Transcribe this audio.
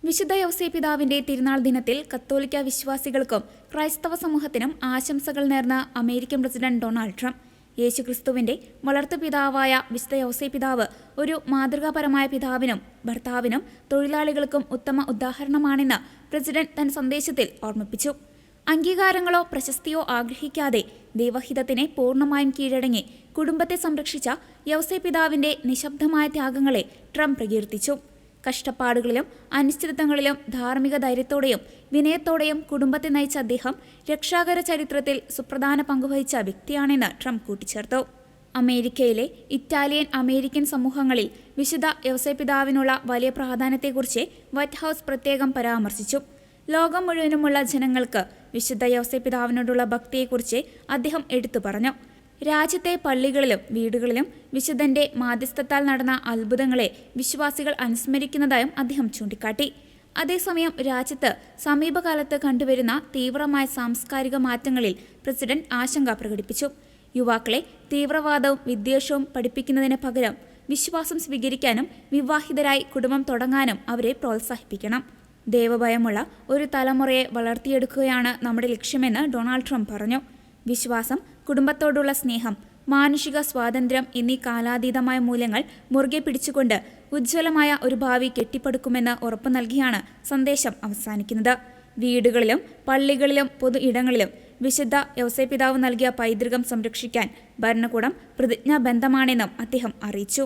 വിശുദ്ധ യൗസേപ്പിതാവിന്റെ തിരുനാൾ ദിനത്തിൽ കത്തോലിക്ക വിശ്വാസികൾക്കും ക്രൈസ്തവ സമൂഹത്തിനും ആശംസകൾ നേർന്ന അമേരിക്കൻ പ്രസിഡന്റ് ഡൊണാൾഡ് ട്രംപ്. യേശുക്രിസ്തുവിന്റെ വളർത്തുപിതാവായ വിശുദ്ധ യൗസേപ്പിതാവ് ഒരു മാതൃകാപരമായ പിതാവിനും ഭർത്താവിനും തൊഴിലാളികൾക്കും ഉത്തമ ഉദാഹരണമാണെന്ന് പ്രസിഡന്റ് തന്റെ സന്ദേശത്തിൽ ഓർമ്മിപ്പിച്ചു. അംഗീകാരങ്ങളോ പ്രശസ്തിയോ ആഗ്രഹിക്കാതെ ദൈവഹിതത്തിനെ പൂർണ്ണമായും കീഴടങ്ങി കുടുംബത്തെ സംരക്ഷിച്ച യൗസേപ്പിതാവിന്റെ നിശബ്ദമായ ത്യാഗങ്ങളെ ട്രംപ് പ്രകീർത്തിച്ചു. കഷ്ടപ്പാടുകളിലും അനിശ്ചിതത്വങ്ങളിലും ധാർമ്മിക ധൈര്യത്തോടെയും വിനയത്തോടെയും കുടുംബത്തെ നയിച്ച അദ്ദേഹം രക്ഷാകര ചരിത്രത്തിൽ സുപ്രധാന പങ്കുവഹിച്ച വ്യക്തിയാണെന്ന് ട്രംപ് കൂട്ടിച്ചേർത്തു. അമേരിക്കയിലെ ഇറ്റാലിയൻ അമേരിക്കൻ സമൂഹങ്ങളിൽ വിശുദ്ധ യൗസേപ്പിതാവിനുള്ള വലിയ പ്രാധാന്യത്തെക്കുറിച്ച് വൈറ്റ് ഹൗസ് പ്രത്യേകം പരാമർശിച്ചു. ലോകം മുഴുവനുമുള്ള ജനങ്ങൾക്ക് വിശുദ്ധ യൗസേപ്പിതാവിനോടുള്ള ഭക്തിയെക്കുറിച്ച് അദ്ദേഹം എടുത്തു പറഞ്ഞു. രാജ്യത്തെ പള്ളികളിലും വീടുകളിലും വിശുദ്ധന്റെ മാധ്യസ്ഥത്താൽ നടന്ന അത്ഭുതങ്ങളെ വിശ്വാസികൾ അനുസ്മരിക്കുന്നതായും അദ്ദേഹം ചൂണ്ടിക്കാട്ടി. അതേസമയം രാജ്യത്ത് സമീപകാലത്ത് കണ്ടുവരുന്ന തീവ്രമായ സാംസ്കാരിക മാറ്റങ്ങളിൽ പ്രസിഡന്റ് ആശങ്ക പ്രകടിപ്പിച്ചു. യുവാക്കളെ തീവ്രവാദവും വിദ്വേഷവും പഠിപ്പിക്കുന്നതിന് പകരം വിശ്വാസം സ്വീകരിക്കാനും വിവാഹിതരായി കുടുംബം തുടങ്ങാനും അവരെ പ്രോത്സാഹിപ്പിക്കണം. ദൈവഭയമുള്ള ഒരു തലമുറയെ വളർത്തിയെടുക്കുകയാണ് നമ്മുടെ ലക്ഷ്യമെന്ന് ഡൊണാൾഡ് ട്രംപ് പറഞ്ഞു. വിശ്വാസം, കുടുംബത്തോടുള്ള സ്നേഹം, മാനുഷിക സ്വാതന്ത്ര്യം എന്നീ കാലാതീതമായ മൂല്യങ്ങൾ മുറുകെ പിടിച്ചുകൊണ്ട് ഉജ്ജ്വലമായ ഒരു ഭാവി കെട്ടിപ്പടുക്കുമെന്ന് ഉറപ്പു നൽകിയാണ് സന്ദേശം അവസാനിക്കുന്നത്. വീടുകളിലും പള്ളികളിലും പൊതു ഇടങ്ങളിലും വിശുദ്ധ യൗസേപ്പിതാവ് നൽകിയ പൈതൃകം സംരക്ഷിക്കാൻ ഭരണകൂടം പ്രതിജ്ഞാബദ്ധമാണെന്നും അദ്ദേഹം അറിയിച്ചു.